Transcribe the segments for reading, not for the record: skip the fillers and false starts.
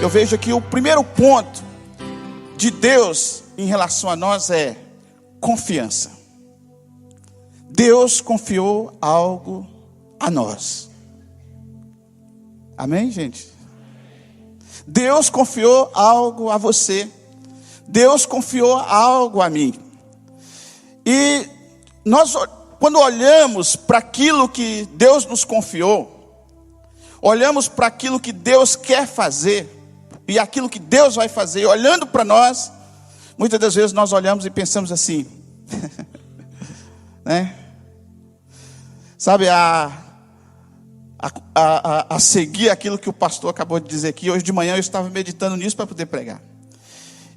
eu vejo que o primeiro ponto de Deus em relação a nós é confiança. Deus confiou algo a nós. Amém, gente? Deus confiou algo a você. Deus confiou algo a mim. E nós, quando olhamos para aquilo que Deus nos confiou, olhamos para aquilo que Deus quer fazer, e aquilo que Deus vai fazer, olhando para nós, muitas das vezes nós olhamos e pensamos assim, né? Sabe, a seguir aquilo que o pastor acabou de dizer aqui. Hoje de manhã eu estava meditando nisso para poder pregar.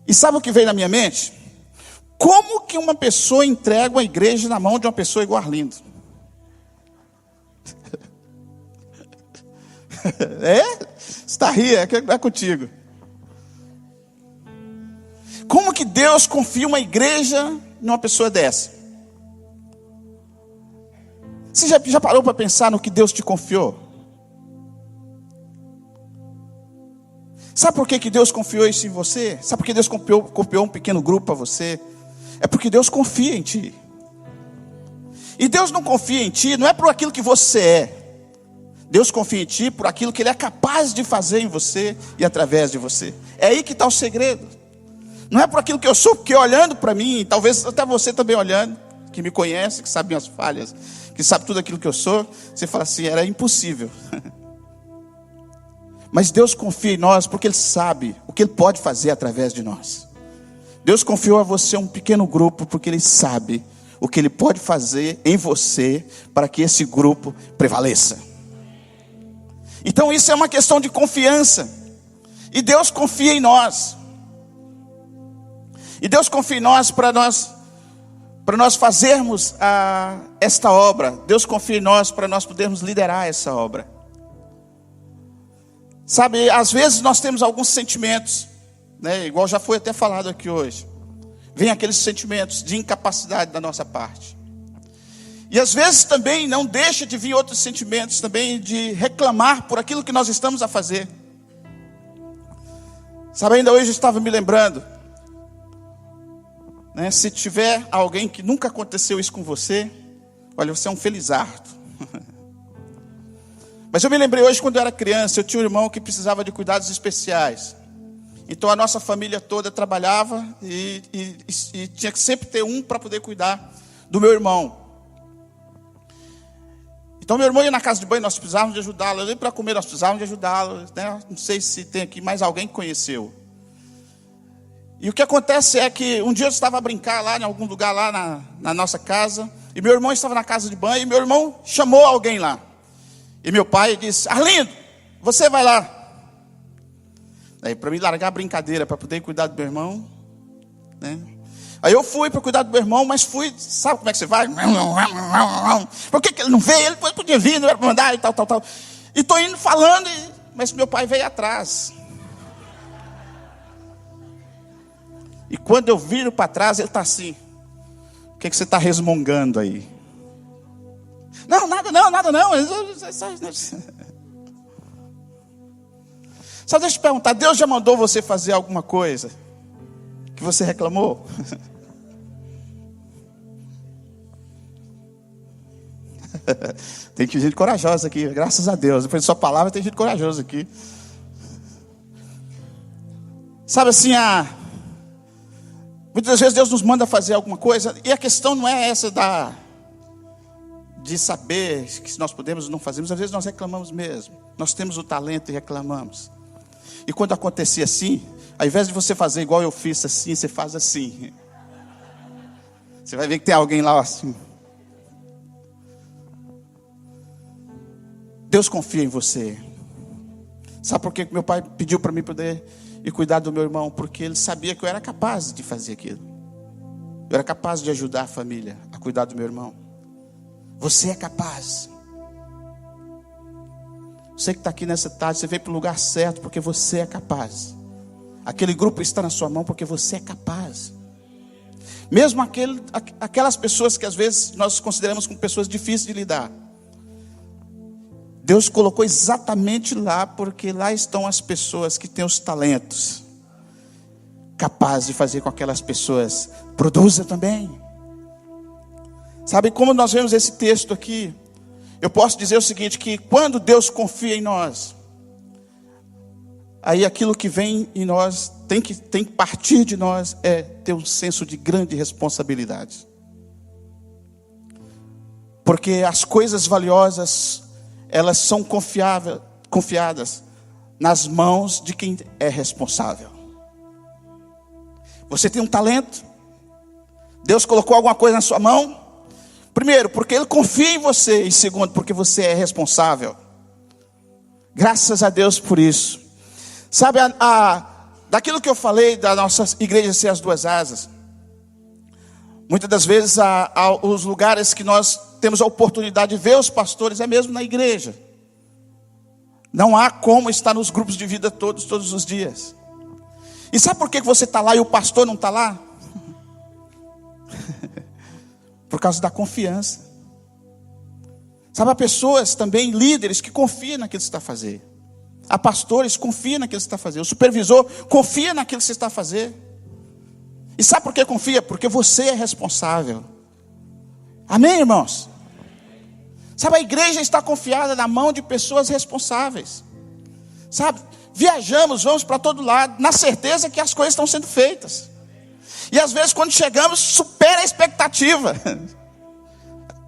E sabe o que veio na minha mente? Como que uma pessoa entrega uma igreja na mão de uma pessoa igual a Arlindo? Você está rindo, é contigo. Como que Deus confia uma igreja numa pessoa dessa? Você já parou para pensar no que Deus te confiou? Sabe por que Deus confiou isso em você? Sabe por que Deus confiou um pequeno grupo para você? É porque Deus confia em ti. E Deus não confia em ti, não é por aquilo que você é. Deus confia em ti por aquilo que Ele é capaz de fazer em você e através de você. É aí que está o segredo. Não é por aquilo que eu sou, porque olhando para mim, talvez até você também olhando, que me conhece, que sabe minhas falhas, que sabe tudo aquilo que eu sou, você fala assim, era impossível. Mas Deus confia em nós porque Ele sabe o que Ele pode fazer através de nós. Deus confiou a você um pequeno grupo porque Ele sabe o que Ele pode fazer em você para que esse grupo prevaleça. Então isso é uma questão de confiança. E Deus confia em nós. E Deus confia em nós para nós fazermos esta obra. Deus confia em nós para nós podermos liderar essa obra. Sabe, às vezes nós temos alguns sentimentos, né, igual já foi até falado aqui hoje. Vem aqueles sentimentos de incapacidade da nossa parte. E às vezes também não deixa de vir outros sentimentos também de reclamar por aquilo que nós estamos a fazer. Sabe, ainda hoje eu estava me lembrando, né, se tiver alguém que nunca aconteceu isso com você, olha, você é um felizardo. Mas eu me lembrei hoje, quando eu era criança, eu tinha um irmão que precisava de cuidados especiais. Então a nossa família toda trabalhava e tinha que sempre ter um para poder cuidar do meu irmão. Então meu irmão ia na casa de banho, nós precisávamos de ajudá-lo. Eu ia para comer, nós precisávamos de ajudá-lo, né? Não sei se tem aqui mais alguém que conheceu. E o que acontece é que um dia eu estava a brincar lá em algum lugar lá na nossa casa, e meu irmão estava na casa de banho, e meu irmão chamou alguém lá. E meu pai disse, Arlindo, você vai lá. Aí para mim largar a brincadeira, para poder cuidar do meu irmão, né? Aí eu fui para cuidar do meu irmão, mas fui, sabe como é que você vai? Por que ele não veio? Ele podia vir, não era para mandar e tal. E estou indo falando, mas meu pai veio atrás. E quando eu viro para trás, ele está assim. O que você está resmungando aí? Não, nada não. Só deixa eu te perguntar, Deus já mandou você fazer alguma coisa que você reclamou? Tem gente corajosa aqui, graças a Deus. Depois de sua palavra tem gente corajosa aqui. Sabe assim, muitas vezes Deus nos manda fazer alguma coisa, e a questão não é essa de saber que se nós podemos ou não fazemos. Às vezes nós reclamamos mesmo. Nós temos o talento e reclamamos. E quando acontecia assim, ao invés de você fazer igual eu fiz assim, você faz assim. Você vai ver que tem alguém lá assim. Deus confia em você. Sabe por que meu pai pediu para mim poder ir cuidar do meu irmão? Porque ele sabia que eu era capaz de fazer aquilo. Eu era capaz de ajudar a família a cuidar do meu irmão. Você é capaz. Você que está aqui nessa tarde, você veio para o lugar certo porque você é capaz. Aquele grupo está na sua mão porque você é capaz. Mesmo aquelas pessoas que às vezes nós consideramos como pessoas difíceis de lidar. Deus colocou exatamente lá, porque lá estão as pessoas que têm os talentos, capazes de fazer com que aquelas pessoas produzam também. Sabe, como nós vemos esse texto aqui, eu posso dizer o seguinte, que quando Deus confia em nós, aí aquilo que vem em nós, tem que partir de nós, é ter um senso de grande responsabilidade. Porque as coisas valiosas, elas são confiadas nas mãos de quem é responsável. Você tem um talento, Deus colocou alguma coisa na sua mão. Primeiro, porque Ele confia em você. E segundo, porque você é responsável. Graças a Deus por isso. Sabe, daquilo que eu falei da nossa igreja ser as duas asas. Muitas das vezes os lugares que nós temos a oportunidade de ver os pastores é mesmo na igreja. Não há como estar nos grupos de vida todos os dias. E sabe por que você está lá e o pastor não está lá? Por causa da confiança. Sabe, há pessoas também, líderes, que confiam naquilo que você está fazendo. Há pastores que confiam naquilo que você está fazendo. O supervisor confia naquilo que você está fazendo. E sabe por que confia? Porque você é responsável. Amém, irmãos? Sabe, a igreja está confiada na mão de pessoas responsáveis. Sabe, viajamos, vamos para todo lado, na certeza que as coisas estão sendo feitas. E às vezes quando chegamos, supera a expectativa.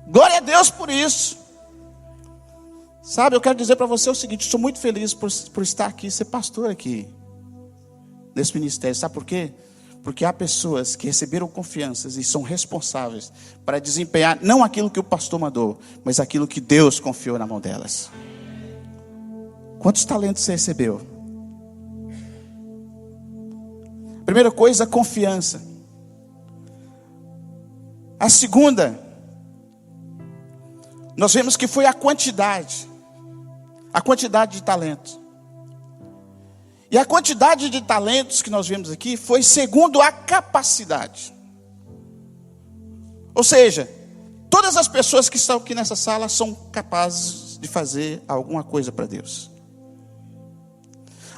Glória a Deus por isso. Sabe, eu quero dizer para você o seguinte, estou muito feliz por estar aqui, ser pastor aqui, nesse ministério. Sabe por quê? Porque há pessoas que receberam confianças e são responsáveis para desempenhar, não aquilo que o pastor mandou, mas aquilo que Deus confiou na mão delas. Quantos talentos você recebeu? Primeira coisa, confiança. A segunda, nós vemos que foi a quantidade de talentos. E a quantidade de talentos que nós vemos aqui foi segundo a capacidade. Ou seja, todas as pessoas que estão aqui nessa sala são capazes de fazer alguma coisa para Deus.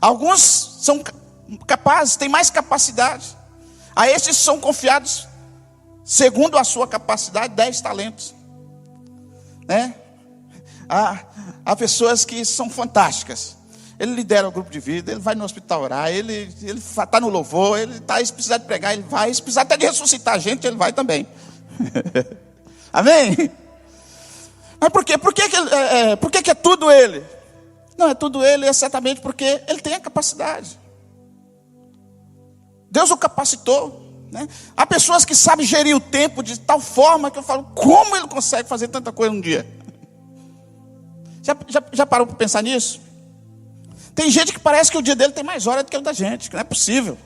Alguns são capazes, têm mais capacidade. A estes são confiados, segundo a sua capacidade, 10 talentos. Né? Há pessoas que são fantásticas. Ele lidera o grupo de vida, ele vai no hospital orar, ele está no louvor, se precisar de pregar, ele vai. Se precisar até de ressuscitar a gente, ele vai também. Amém? Mas por quê? Por que é tudo ele? Não, é tudo ele exatamente porque ele tem a capacidade. Deus o capacitou. Né? Há pessoas que sabem gerir o tempo de tal forma que eu falo, como ele consegue fazer tanta coisa num dia? Já parou para pensar nisso? Tem gente que parece que o dia dele tem mais horas do que o da gente, que não é possível.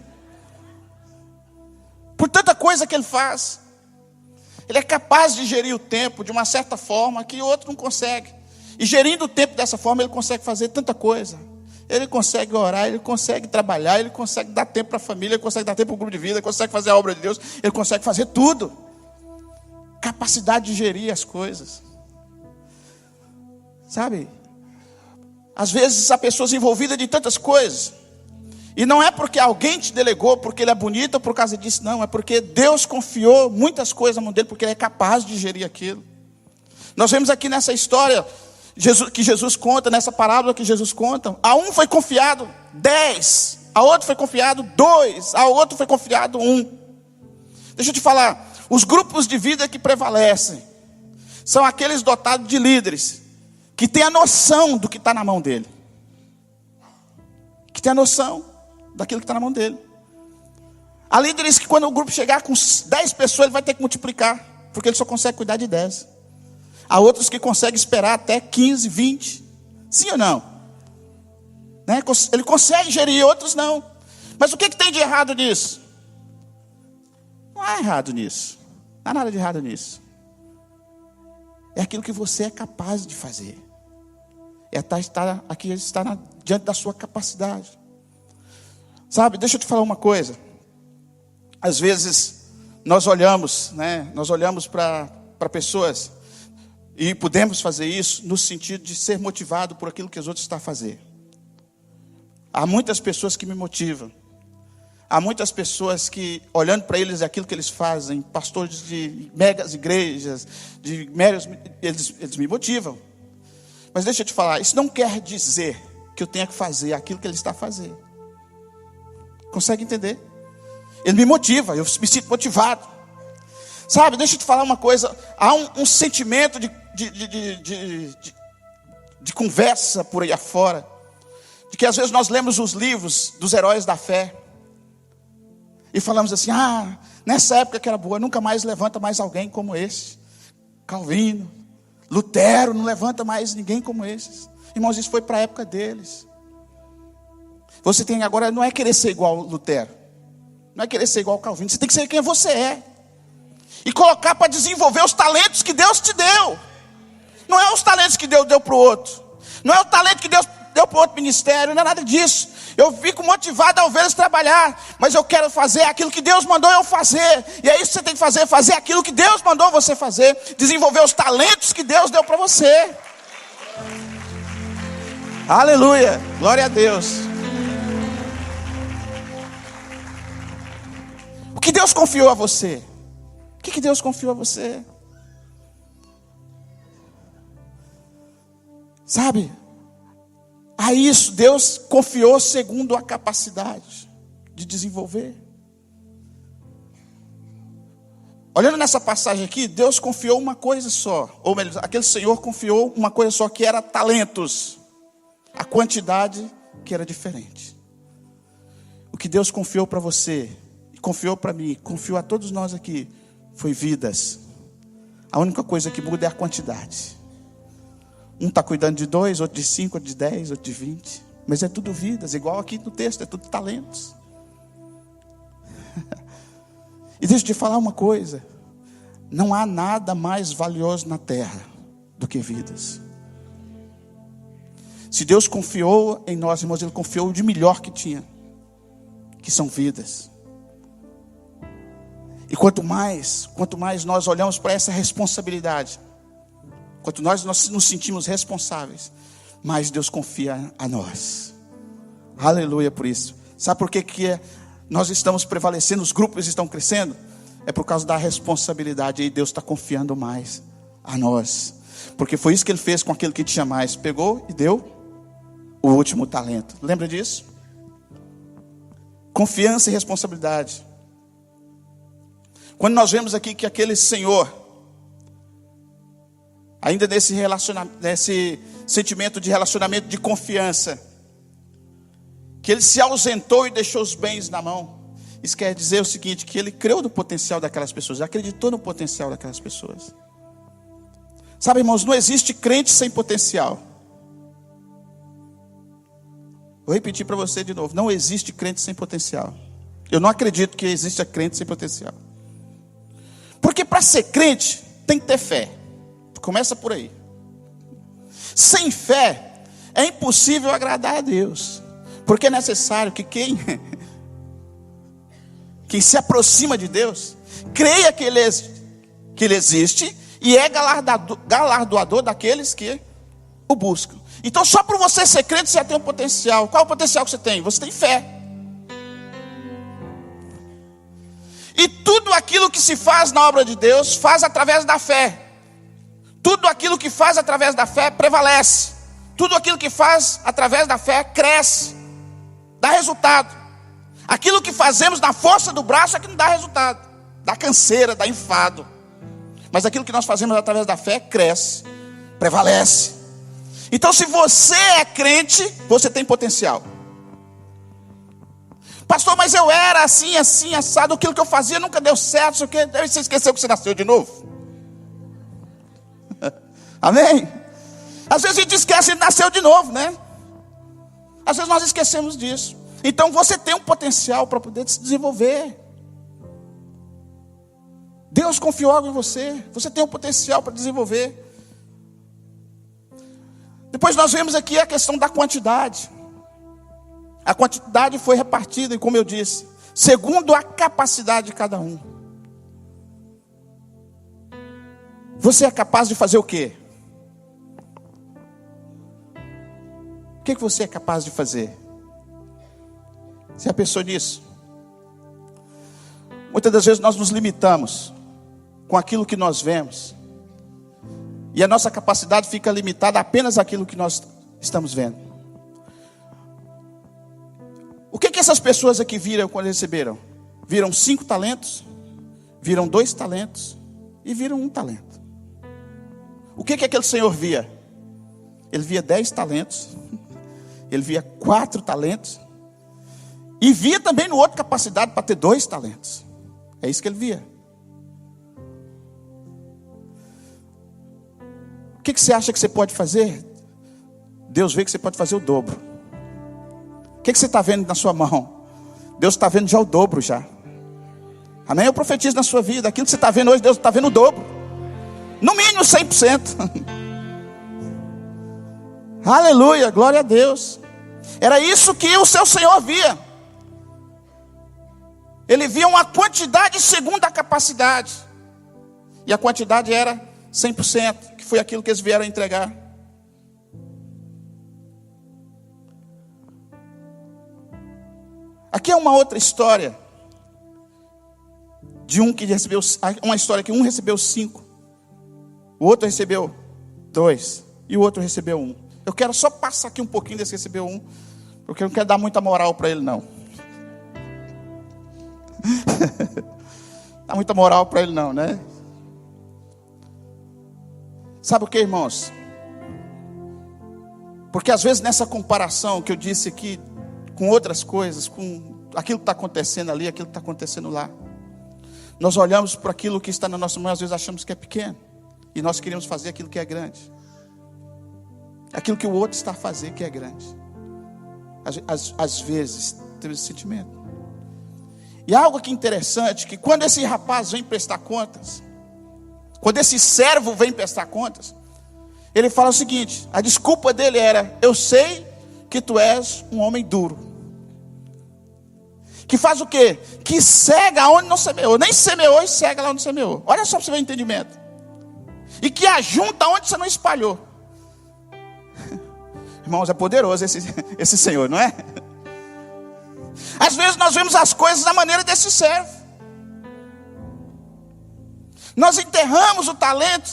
Por tanta coisa que ele faz. Ele é capaz de gerir o tempo de uma certa forma que o outro não consegue. E gerindo o tempo dessa forma, ele consegue fazer tanta coisa. Ele consegue orar, ele consegue trabalhar, ele consegue dar tempo para a família, ele consegue dar tempo para o grupo de vida, ele consegue fazer a obra de Deus, ele consegue fazer tudo. Capacidade de gerir as coisas. Sabe? Às vezes há pessoas envolvidas de tantas coisas. E não é porque alguém te delegou, porque ele é bonito ou por causa disso, não. É porque Deus confiou muitas coisas na mão dele, porque ele é capaz de gerir aquilo. Nós vemos aqui nessa história que Jesus conta, nessa parábola que Jesus conta. A um foi confiado 10, a outro foi confiado 2, a outro foi confiado 1. Deixa eu te falar, os grupos de vida que prevalecem são aqueles dotados de líderes que tem a noção do que está na mão dele. Que tem a noção daquilo que está na mão dele. Há líderes que quando o grupo chegar com 10 pessoas, ele vai ter que multiplicar. Porque ele só consegue cuidar de 10. Há outros que conseguem esperar até 15, 20. Sim ou não? Né? Ele consegue gerir, outros não. Mas o que tem de errado nisso? Não há errado nisso. Não há nada de errado nisso. É aquilo que você é capaz de fazer. É estar aqui, diante da sua capacidade. Sabe, deixa eu te falar uma coisa. Às vezes, nós olhamos para pessoas. E podemos fazer isso no sentido de ser motivado por aquilo que os outros estão a fazer. Há muitas pessoas que me motivam. Há muitas pessoas que, olhando para eles aquilo que eles fazem, pastores de megas igrejas, eles me motivam. Mas deixa eu te falar, isso não quer dizer que eu tenha que fazer aquilo que ele está a fazer. Consegue entender? Ele me motiva, eu me sinto motivado. Sabe, deixa eu te falar uma coisa. Há um sentimento de conversa por aí afora. De que às vezes nós lemos os livros dos heróis da fé. E falamos assim, nessa época que era boa, nunca mais levanta mais alguém como esse. Calvino, Lutero, não levanta mais ninguém como esses. Irmãos, isso foi para a época deles. Você tem agora, não é querer ser igual Lutero. Não é querer ser igual Calvino. Você tem que ser quem você é. E colocar para desenvolver os talentos que Deus te deu. Não é os talentos que Deus deu para o outro. Não é o talento que Deus deu para o outro ministério. Não é nada disso. Eu fico motivado ao ver eles trabalhar. Mas eu quero fazer aquilo que Deus mandou eu fazer. E é isso que você tem que fazer. Fazer aquilo que Deus mandou você fazer. Desenvolver os talentos que Deus deu para você. Aleluia. Glória a Deus. O que Deus confiou a você? O que Deus confiou a você? Sabe? A isso Deus confiou segundo a capacidade de desenvolver. Olhando nessa passagem aqui, Deus confiou uma coisa só. Ou melhor, aquele Senhor confiou uma coisa só, que era talentos. A quantidade que era diferente. O que Deus confiou para você, confiou para mim, confiou a todos nós aqui, foi vidas. A única coisa que muda é a quantidade. Um está cuidando de 2, outro de 5, outro de 10, outro de 20. Mas é tudo vidas, igual aqui no texto, é tudo talentos. E deixa eu te falar uma coisa. Não há nada mais valioso na terra do que vidas. Se Deus confiou em nós, irmãos, Ele confiou de melhor que tinha, que são vidas. E quanto mais nós olhamos para essa responsabilidade, quanto nós nos sentimos responsáveis, mais Deus confia a nós. Aleluia por isso. Sabe por que nós estamos prevalecendo, os grupos estão crescendo? É por causa da responsabilidade. E Deus está confiando mais a nós. Porque foi isso que Ele fez com aquele que tinha mais. Pegou e deu o último talento. Lembra disso? Confiança e responsabilidade. Quando nós vemos aqui que aquele Senhor, ainda nesse sentimento de relacionamento de confiança, que Ele se ausentou e deixou os bens na mão. Isso quer dizer o seguinte, que Ele creu no potencial daquelas pessoas, acreditou no potencial daquelas pessoas. Sabe, irmãos, não existe crente sem potencial. Vou repetir para você de novo, não existe crente sem potencial. Eu não acredito que exista crente sem potencial. Porque para ser crente, tem que ter fé. Começa por aí. Sem fé, é impossível agradar a Deus. Porque é necessário que quem se aproxima de Deus, creia que Ele existe e é galardoador daqueles que o buscam. Então só por você ser crente, você já tem um potencial. Qual é o potencial que você tem? Você tem fé. E tudo aquilo que se faz na obra de Deus, faz através da fé. Tudo aquilo que faz através da fé prevalece. Tudo aquilo que faz através da fé cresce. Dá resultado. Aquilo que fazemos na força do braço é que não dá resultado. Dá canseira, dá enfado. Mas aquilo que nós fazemos através da fé cresce, prevalece. Então se você é crente, você tem potencial. Pastor, mas eu era assim, assado. Aquilo que eu fazia nunca deu certo. Você esqueceu que você nasceu de novo? Amém? Às vezes a gente esquece que nasceu de novo, né? Às vezes nós esquecemos disso. Então você tem um potencial para poder se desenvolver. Deus confiou algo em você. Você tem um potencial para desenvolver. Depois nós vemos aqui a questão da quantidade. A quantidade foi repartida, e como eu disse, segundo a capacidade de cada um. Você é capaz de fazer o quê? que você é capaz de fazer? Você já pensou nisso? Muitas das vezes nós nos limitamos com aquilo que nós vemos. E a nossa capacidade fica limitada apenas àquilo que nós estamos vendo. O que essas pessoas aqui viram quando receberam? Viram 5 talentos, viram 2 talentos e viram 1 talento. O que aquele senhor via? Ele via 10 talentos, ele via 4 talentos, e via também no outro capacidade para ter 2 talentos. É isso que ele via. O que você acha que você pode fazer? Deus vê que você pode fazer o dobro. O que você está vendo na sua mão? Deus está vendo já o dobro já. Amém? Eu profetizo na sua vida. Aquilo que você está vendo hoje, Deus está vendo o dobro. No mínimo 100%. Aleluia, glória a Deus. Era isso que o seu Senhor via. Ele via uma quantidade segundo a capacidade. E a quantidade era 100%, que foi aquilo que eles vieram entregar. Aqui é uma outra história. De um que recebeu, uma história que um recebeu 5. O outro recebeu 2. E o outro recebeu 1. Eu quero só passar aqui um pouquinho desse que recebeu 1. Porque eu não quero dar muita moral para ele não. Dá muita moral para ele não, né? Sabe o que, irmãos? Porque às vezes nessa comparação que eu disse aqui, com outras coisas, com aquilo que está acontecendo ali, aquilo que está acontecendo lá, nós olhamos para aquilo que está na nossa mão, às vezes achamos que é pequeno, e nós queremos fazer aquilo que é grande, aquilo que o outro está a fazer que é grande. Às vezes temos esse sentimento. E algo que é interessante, que quando esse rapaz vem prestar contas, quando esse servo vem prestar contas, ele fala o seguinte: a desculpa dele era: eu sei que tu és um homem duro, que faz o quê? Que cega onde não semeou, nem semeou e cega lá onde semeou. Olha só para você ver o entendimento. E que ajunta onde você não espalhou. Irmãos, é poderoso esse Senhor, não é? Às vezes nós vemos as coisas da maneira desse servo. Nós enterramos o talento,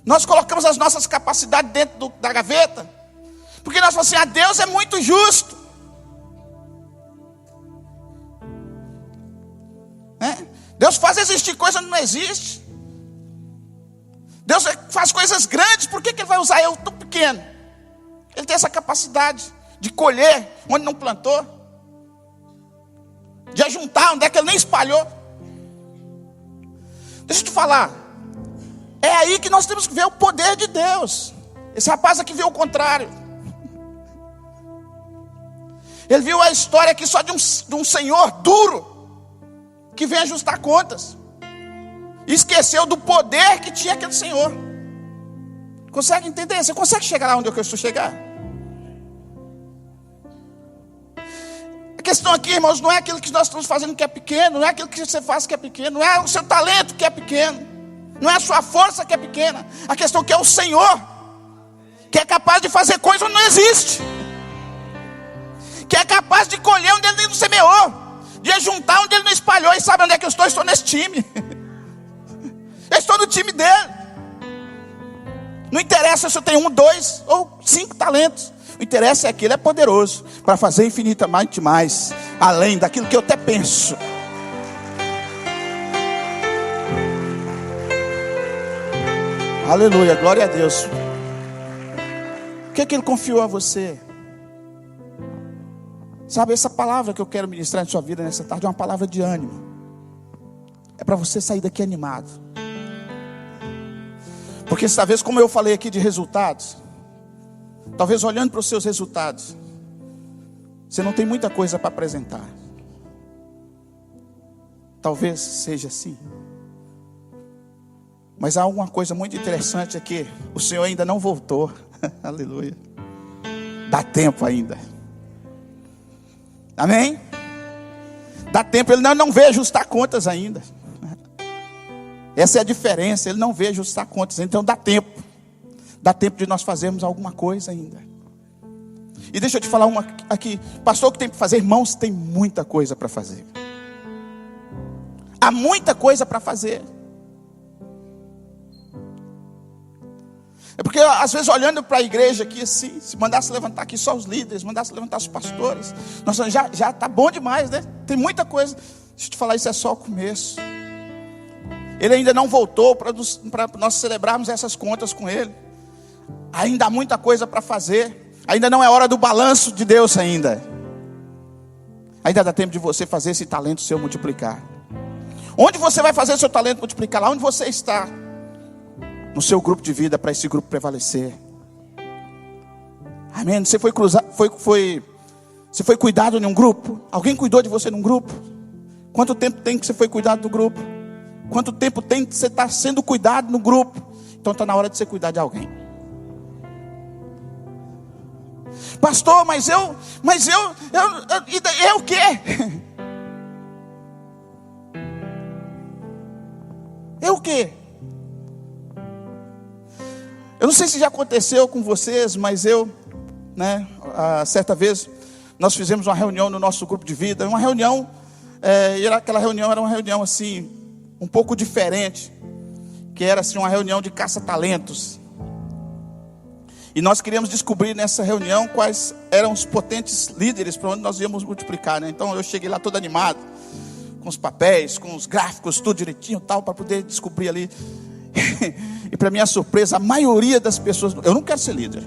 nós colocamos as nossas capacidades dentro da gaveta, porque nós falamos assim: Deus é muito justo. Deus faz existir coisa onde não existe. Deus faz coisas grandes, por que Ele vai usar eu tão pequeno? Ele tem essa capacidade de colher onde não plantou, de ajuntar onde é que Ele nem espalhou. Deixa eu te falar, é aí que nós temos que ver o poder de Deus. Esse rapaz aqui viu o contrário. Ele viu a história aqui só de um senhor duro, que vem ajustar contas. E esqueceu do poder que tinha aquele senhor. Consegue entender? Você consegue chegar lá onde eu estou chegar? A questão aqui, irmãos, não é aquilo que nós estamos fazendo que é pequeno, não é aquilo que você faz que é pequeno, não é o seu talento que é pequeno, não é a sua força que é pequena. A questão aqui é o Senhor, que é capaz de fazer coisa onde não existe, que é capaz de colher onde Ele não semeou, de ajuntar onde Ele não espalhou. E sabe onde é que eu estou? Estou nesse time. Eu estou no time dele. Não interessa se eu tenho 1, 2 ou 5 talentos. O interessa é que Ele é poderoso para fazer infinitamente mais, além daquilo que eu até penso. Aleluia, glória a Deus. O que Ele confiou a você? Sabe, essa palavra que eu quero ministrar em sua vida nessa tarde é uma palavra de ânimo. É para você sair daqui animado. Porque talvez, como eu falei aqui de resultados, talvez olhando para os seus resultados, você não tem muita coisa para apresentar. Talvez seja assim. Mas há uma coisa muito interessante aqui: o Senhor ainda não voltou. Aleluia. Dá tempo ainda. Amém? Dá tempo. Ele não vê ajustar contas ainda. Essa é a diferença. Ele não vê ajustar contas. Então dá tempo. Dá tempo de nós fazermos alguma coisa ainda. E deixa eu te falar uma aqui. Pastor, o que tem para fazer? Irmãos, tem muita coisa para fazer. Há muita coisa para fazer. É porque às vezes olhando para a igreja aqui assim, se mandasse levantar aqui só os líderes, mandasse levantar os pastores, nossa, já está bom demais, né? Tem muita coisa. Deixa eu te falar, isso é só o começo. Ele ainda não voltou para nós celebrarmos essas contas com Ele. Ainda há muita coisa para fazer. Ainda não é hora do balanço de Deus ainda. Ainda dá tempo de você fazer esse talento seu multiplicar. Onde você vai fazer seu talento multiplicar? Lá onde você está. No seu grupo de vida, para esse grupo prevalecer. Amém? Você foi cuidado em um grupo? Alguém cuidou de você num grupo? Quanto tempo tem que você foi cuidado do grupo? Quanto tempo tem que você está sendo cuidado no grupo? Então está na hora de você cuidar de alguém. Pastor, mas eu o quê? Eu o quê? Eu não sei se já aconteceu com vocês, mas certa vez, nós fizemos uma reunião no nosso grupo de vida. Uma reunião, e aquela reunião era uma reunião assim, um pouco diferente. Que era assim, uma reunião de caça-talentos. E nós queríamos descobrir nessa reunião quais eram os potentes líderes para onde nós íamos multiplicar, né? Então eu cheguei lá todo animado, com os papéis, com os gráficos, tudo direitinho tal, para poder descobrir ali. E para minha surpresa, a maioria das pessoas, eu não quero ser líder.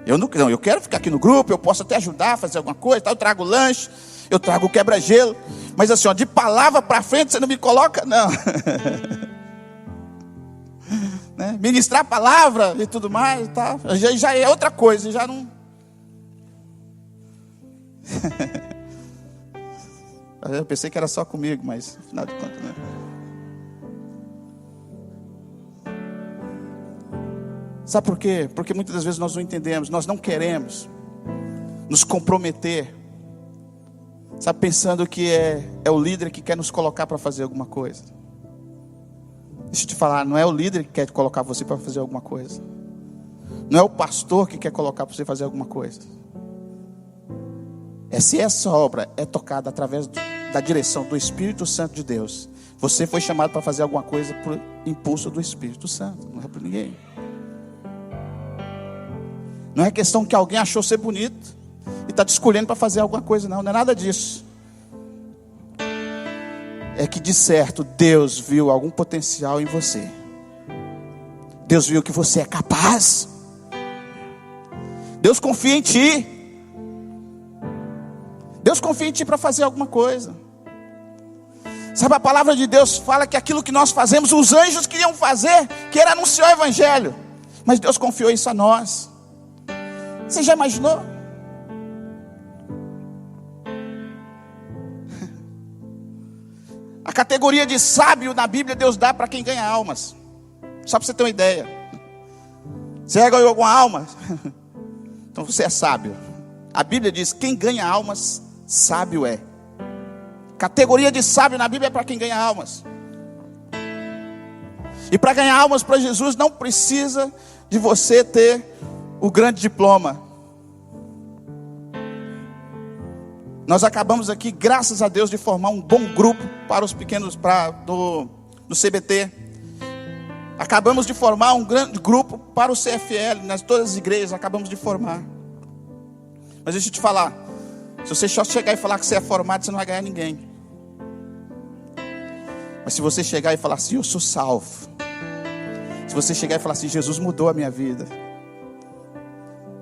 Eu quero ficar aqui no grupo, eu posso até ajudar a fazer alguma coisa, tal, eu trago lanche, eu trago quebra-gelo, mas assim, de palavra para frente você não me coloca, não. Né? Ministrar a palavra e tudo mais, tá? Já é outra coisa, já não. Eu pensei que era só comigo, mas afinal de contas, né? Sabe por quê? Porque muitas das vezes nós não entendemos, nós não queremos nos comprometer, sabe, pensando que é o líder que quer nos colocar para fazer alguma coisa. Deixa eu te falar, não é o líder que quer colocar você para fazer alguma coisa. Não é o pastor que quer colocar para você fazer alguma coisa. Se essa obra é tocada através da direção do Espírito Santo de Deus, você foi chamado para fazer alguma coisa por impulso do Espírito Santo, não é para ninguém. Não é questão que alguém achou ser bonito e está te escolhendo para fazer alguma coisa, não é nada disso. É que de certo Deus viu algum potencial em você. Deus viu que você é capaz. Deus confia em ti. Deus confia em ti para fazer alguma coisa. Sabe, a palavra de Deus fala que aquilo que nós fazemos, os anjos queriam fazer, que era anunciar o evangelho, mas Deus confiou isso a nós. Você já imaginou? A categoria de sábio na Bíblia Deus dá para quem ganha almas. Só para você ter uma ideia. Você já ganhou alguma alma? Então você é sábio. A Bíblia diz: quem ganha almas, sábio é. Categoria de sábio na Bíblia é para quem ganha almas. E para ganhar almas para Jesus não precisa de você ter o grande diploma. Nós acabamos aqui, graças a Deus, de formar um bom grupo para os pequenos, do CBT. Acabamos de formar um grande grupo para o CFL, todas as igrejas acabamos de formar. Mas deixa eu te falar, se você só chegar e falar que você é formado, você não vai ganhar ninguém. Mas se você chegar e falar assim: eu sou salvo. Se você chegar e falar assim: Jesus mudou a minha vida.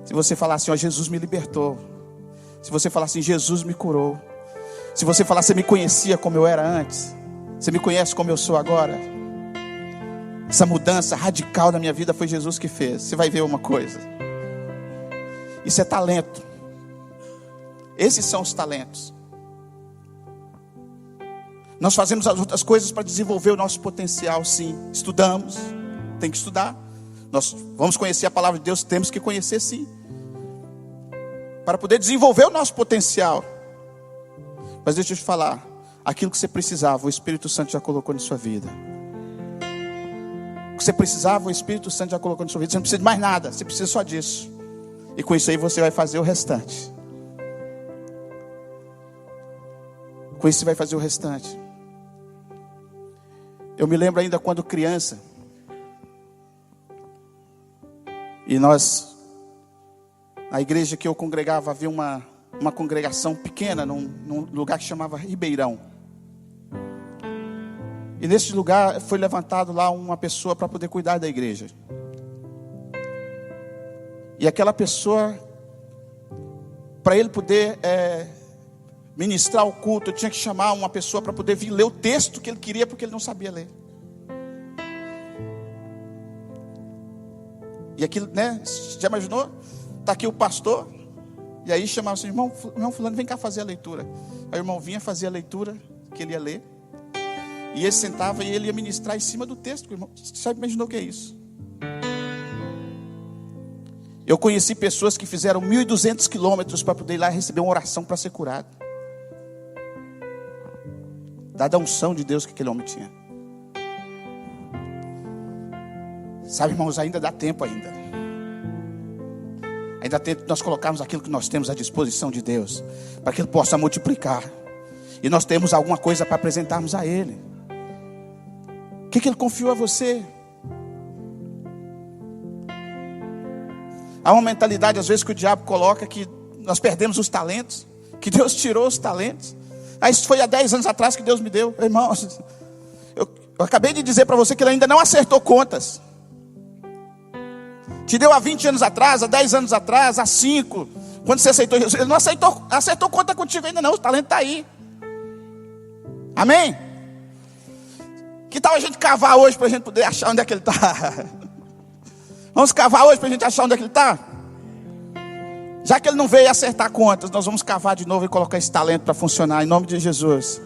Se você falar assim: ó, Jesus me libertou. Se você falar assim: Jesus me curou. Se você falar: você me conhecia como eu era antes, você me conhece como eu sou agora. Essa mudança radical na minha vida foi Jesus que fez. Você vai ver uma coisa. Isso é talento. Esses são os talentos. Nós fazemos as outras coisas para desenvolver o nosso potencial, sim. Estudamos, tem que estudar. Nós vamos conhecer a palavra de Deus, temos que conhecer, sim, para poder desenvolver o nosso potencial. Mas deixa eu te falar, aquilo que você precisava, o Espírito Santo já colocou na sua vida. que você precisava, o Espírito Santo já colocou na sua vida. Você não precisa de mais nada, você precisa só disso. E com isso aí você vai fazer o restante. Com isso você vai fazer o restante. Eu me lembro ainda quando criança. E nós, na igreja que eu congregava, havia uma congregação pequena, num lugar que chamava Ribeirão. E nesse lugar foi levantado lá uma pessoa para poder cuidar da igreja. E aquela pessoa, para ele poder ministrar o culto, eu tinha que chamar uma pessoa para poder vir ler o texto que ele queria, porque ele não sabia ler. E aquilo, né? Já imaginou? Está aqui o pastor. E aí chamava assim, irmão fulano, vem cá fazer a leitura. Aí o irmão vinha fazer a leitura que ele ia ler. E ele sentava e ele ia ministrar em cima do texto. Irmão, você já imaginou o que é isso? Eu conheci pessoas que fizeram 1.200 quilômetros para poder ir lá receber uma oração para ser curado. Dada a unção de Deus que aquele homem tinha. Sabe, irmãos, ainda dá tempo ainda. Ainda dá tempo de nós colocarmos aquilo que nós temos à disposição de Deus, para que Ele possa multiplicar. E nós temos alguma coisa para apresentarmos a Ele. O que Ele confiou a você? Há uma mentalidade às vezes que o diabo coloca, que nós perdemos os talentos, que Deus tirou os talentos. Isso foi há 10 anos atrás que Deus me deu. Irmãos, eu acabei de dizer para você que Ele ainda não acertou contas. Te deu há 20 anos atrás, há 10 anos atrás, há 5. Quando você aceitou Jesus, Ele não acertou conta contigo ainda não. O talento está aí. Amém? Que tal a gente cavar hoje para a gente poder achar onde é que ele está? Vamos cavar hoje para a gente achar onde é que ele está? Já que ele não veio acertar contas, nós vamos cavar de novo e colocar esse talento para funcionar em nome de Jesus.